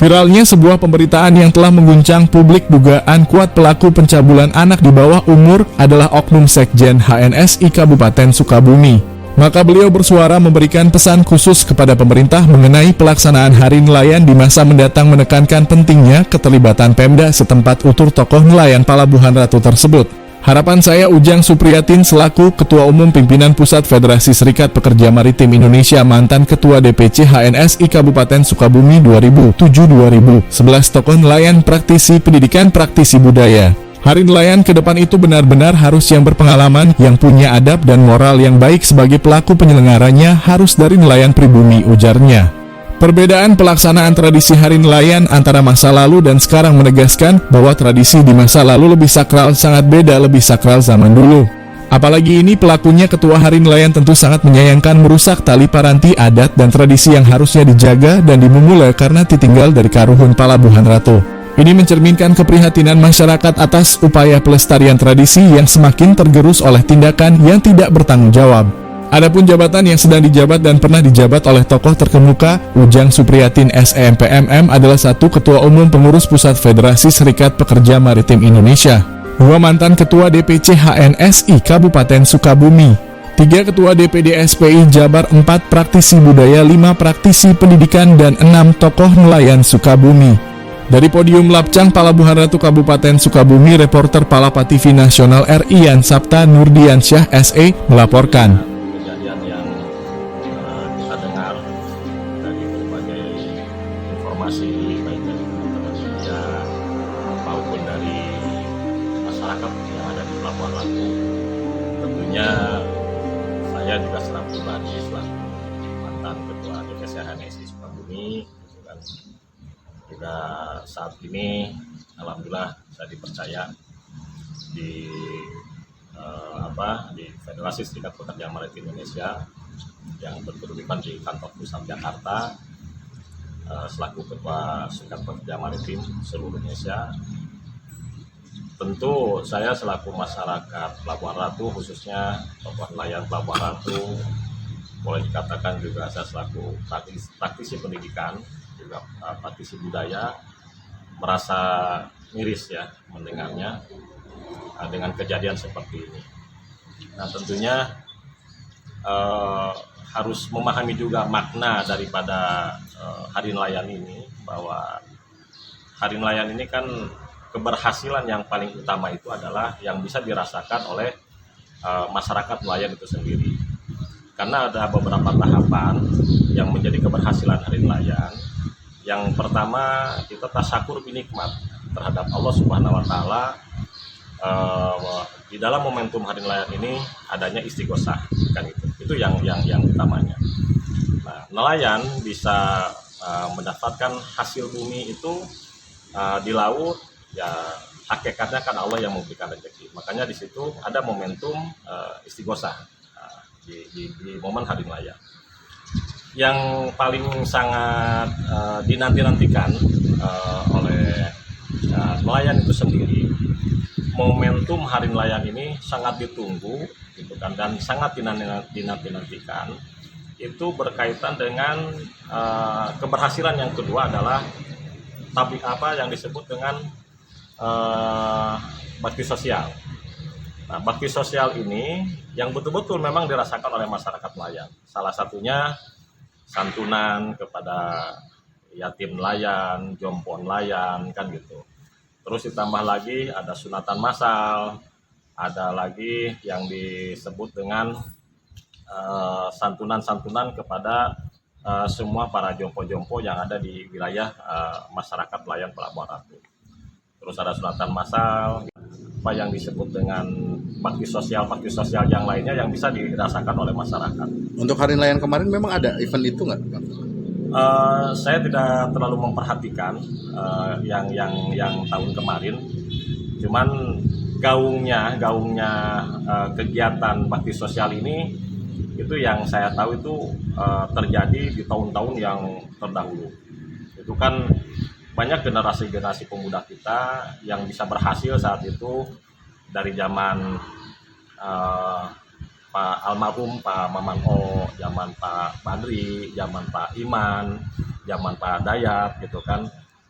Viralnya sebuah pemberitaan yang telah mengguncang publik dugaan kuat pelaku pencabulan anak di bawah umur adalah oknum Sekjen HNSI Kabupaten Sukabumi. Maka beliau bersuara memberikan pesan khusus kepada pemerintah mengenai pelaksanaan Hari Nelayan di masa mendatang, menekankan pentingnya keterlibatan Pemda setempat utur tokoh nelayan Palabuhan Ratu tersebut. Harapan saya, Ujang Supriyatin selaku Ketua Umum Pimpinan Pusat Federasi Serikat Pekerja Maritim Indonesia, mantan Ketua DPC HNSI Kabupaten Sukabumi 2007-2011, tokoh nelayan, praktisi pendidikan, praktisi budaya. Hari Nelayan ke depan itu benar-benar harus yang berpengalaman, yang punya adab dan moral yang baik. Sebagai pelaku penyelenggaranya harus dari nelayan pribumi, ujarnya. Perbedaan pelaksanaan tradisi Hari Nelayan antara masa lalu dan sekarang menegaskan bahwa tradisi di masa lalu lebih sakral, sangat beda, lebih sakral zaman dulu. Apalagi ini pelakunya Ketua Hari Nelayan tentu sangat menyayangkan merusak tali paranti adat dan tradisi yang harusnya dijaga dan dimulai karena ditinggal dari Karuhun Palabuhan Ratu. Ini mencerminkan keprihatinan masyarakat atas upaya pelestarian tradisi yang semakin tergerus oleh tindakan yang tidak bertanggung jawab. Adapun jabatan yang sedang dijabat dan pernah dijabat oleh tokoh terkemuka, Ujang Supriyatin SEMPMM adalah 1. Ketua Umum Pengurus Pusat Federasi Serikat Pekerja Maritim Indonesia, 2. Mantan Ketua DPC HNSI Kabupaten Sukabumi, 3. Ketua DPD SPI Jabar, 4. Praktisi budaya, 5. Praktisi pendidikan, dan 6. Tokoh nelayan Sukabumi. Dari Podium Lapcang Palabuhan Ratu Kabupaten Sukabumi, reporter Palapa TV Nasional RI Yan Sapta Nurdiansyah SE melaporkan. Informasi baik dari teman-teman media maupun dari masyarakat yang ada di Pelabuhan Ratu. Tentunya saya juga secara pribadi selaku mantan Ketua DPC HNSI Sukabumi, juga saat ini alhamdulillah saya dipercaya di di Federasi Serikat Pekerja Maritim Indonesia yang berkedudukan di kantor pusat Jakarta, selaku Ketua Serikat Pekerja Maritim seluruh Indonesia. Tentu saya selaku masyarakat Pelabuhan Ratu, khususnya tokoh nelayan Pelabuhan Ratu, boleh dikatakan juga saya selaku praktisi pendidikan, juga praktisi budaya, merasa miris ya mendengarnya dengan kejadian seperti ini. Nah, tentunya harus memahami juga makna daripada Hari Nelayan ini, bahwa Hari Nelayan ini kan keberhasilan yang paling utama itu adalah yang bisa dirasakan oleh masyarakat nelayan itu sendiri. Karena ada beberapa tahapan yang menjadi keberhasilan Hari Nelayan. Yang pertama, kita tasyakur binikmat terhadap Allah Subhanahu wa Ta'ala. Di dalam momentum Hari Nelayan ini adanya istighosah, kan itu yang utamanya. Nah, nelayan bisa mendapatkan hasil bumi itu di laut, ya hakikatnya kan Allah yang memberikan rezeki. Makanya di situ ada momentum istighosah di momen Hari Nelayan. Yang paling sangat dinanti-nantikan oleh nelayan itu sendiri, momentum Hari Nelayan ini sangat ditunggu gitu kan, dan sangat dinanti-nantikan. Itu berkaitan dengan keberhasilan yang kedua adalah yang disebut dengan bakti sosial. Nah, bakti sosial ini yang betul-betul memang dirasakan oleh masyarakat nelayan. Salah satunya santunan kepada yatim nelayan, jompo nelayan, kan gitu. Terus ditambah lagi ada sunatan massal, ada lagi yang disebut dengan santunan-santunan kepada semua para jompo-jompo yang ada di wilayah masyarakat nelayan Pelabuhan Ratu. Terus ada sunatan massal, apa yang disebut dengan bakti sosial yang lainnya yang bisa dirasakan oleh masyarakat. Untuk Hari Nelayan kemarin memang ada event itu nggak, Bang? Saya tidak terlalu memperhatikan yang tahun kemarin. Cuman gaungnya kegiatan bakti sosial ini itu yang saya tahu itu terjadi di tahun-tahun yang terdahulu. Itu kan banyak generasi pemuda kita yang bisa berhasil saat itu dari zaman Pak almarhum Pak Maman O, zaman Pak Badri, zaman Pak Iman, zaman Pak Dayat gitu kan.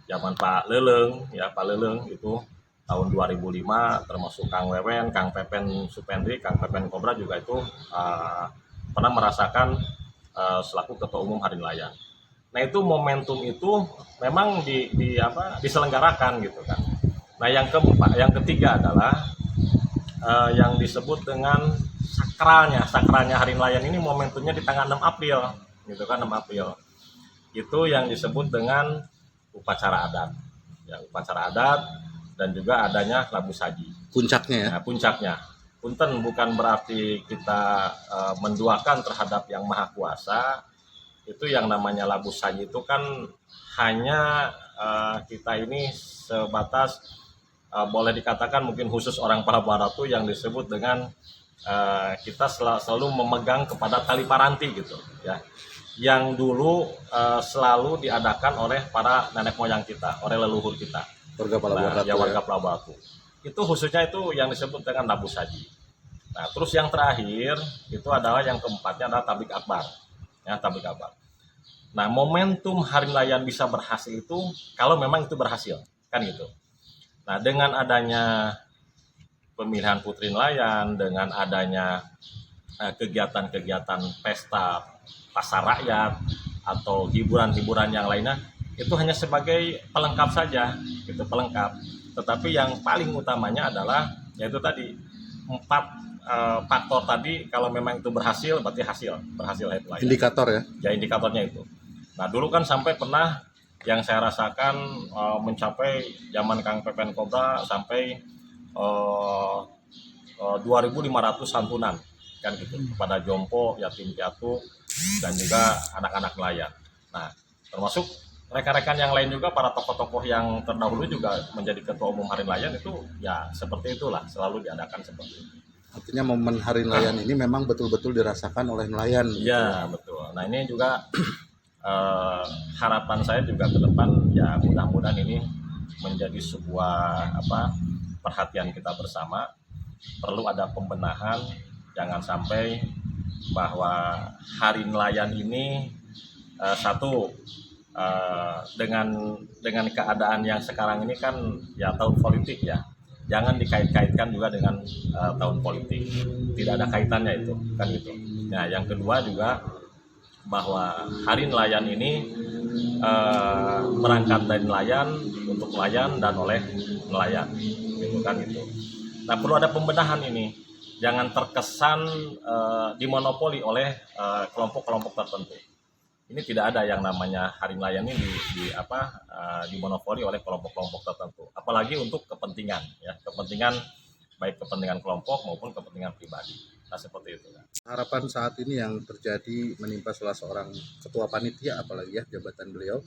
zaman Pak Leleng, ya Pak Leleng itu tahun 2005, termasuk Kang Wewen, Kang Pepen Supendri, Kang Pepen Kobra juga itu pernah merasakan selaku Ketua Umum Hari Nelayan. Nah itu momentum itu memang diselenggarakan gitu kan. Nah yang ketiga adalah yang disebut dengan sakralnya Hari Nelayan ini momentumnya di tanggal 6 April gitu kan, 6 April. Itu yang disebut dengan upacara adat. Ya, upacara adat dan juga adanya labu saji. Puncaknya ya. Nah, puncaknya. Punten bukan berarti kita menduakan terhadap Yang Maha Kuasa. Itu yang namanya labu saji itu kan hanya kita ini sebatas boleh dikatakan mungkin khusus orang Palabuhan Ratu yang disebut dengan kita selalu memegang kepada tali paranti gitu ya, yang dulu selalu diadakan oleh para nenek moyang kita, oleh leluhur kita, Warga Palabuhan Ratu. ya warga Palabuhan Ratu. Itu khususnya itu yang disebut dengan labu saji. Nah terus yang terakhir itu adalah yang keempatnya adalah tablik akbar, ya tablik akbar. Nah momentum Hari Nelayan bisa berhasil itu kalau memang itu berhasil kan gitu. Nah dengan adanya pemilihan Putri Nelayan, dengan adanya kegiatan-kegiatan pesta pasar rakyat atau hiburan-hiburan yang lainnya, itu hanya sebagai pelengkap saja, gitu pelengkap. Tetapi yang paling utamanya adalah yaitu tadi 4 faktor tadi, kalau memang itu berhasil berarti berhasil Hari Nelayan. Indikator ya. Ya indikatornya itu. Nah dulu kan sampai pernah yang saya rasakan mencapai zaman Kang Pepen Kobra sampai 2.500 santunan kan gitu kepada jompo, yatim piatu dan juga anak-anak nelayan. Nah, termasuk rekan-rekan yang lain juga, para tokoh-tokoh yang terdahulu juga menjadi Ketua Umum Hari Nelayan itu ya seperti itulah, selalu diadakan seperti itu. Artinya momen Hari Nelayan ini memang betul-betul dirasakan oleh nelayan. Iya, betul. Nah, ini juga harapan saya juga ke depan ya mudah-mudahan ini menjadi sebuah perhatian kita bersama. Perlu ada pembenahan, jangan sampai bahwa Hari Nelayan ini dengan keadaan yang sekarang ini kan ya tahun politik ya, jangan dikait-kaitkan juga dengan tahun politik, tidak ada kaitannya itu kan gitu. Nah yang kedua juga bahwa Hari Nelayan ini berangkat dari nelayan, untuk nelayan dan oleh nelayan gitu kan gitu. Nah perlu ada pembenahan ini, jangan terkesan dimonopoli oleh kelompok-kelompok tertentu. Ini tidak ada yang namanya Hari Nelayan ini dimonopoli oleh kelompok-kelompok tertentu, apalagi untuk kepentingan ya, baik kepentingan kelompok maupun kepentingan pribadi. Nah seperti itu. Harapan saat ini yang terjadi menimpa salah seorang ketua panitia, apalagi ya jabatan beliau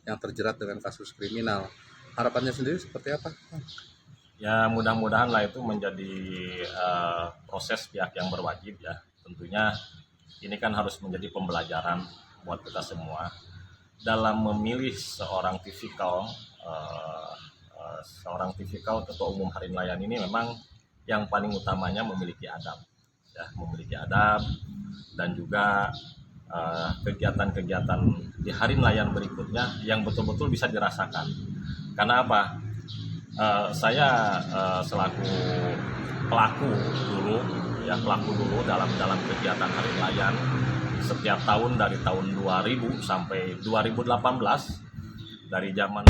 yang terjerat dengan kasus kriminal. Harapannya sendiri seperti apa? Ya mudah-mudahan lah itu menjadi proses pihak yang berwajib ya. Tentunya ini kan harus menjadi pembelajaran buat kita semua dalam memilih seorang tipikal Ketua Umum Hari Nelayan ini. Memang yang paling utamanya memiliki adab. Ya, memiliki adab dan juga kegiatan-kegiatan di Hari Nelayan berikutnya yang betul-betul bisa dirasakan. Karena apa? Saya selaku pelaku dulu dalam kegiatan Hari Nelayan setiap tahun dari tahun 2000 sampai 2018, dari zaman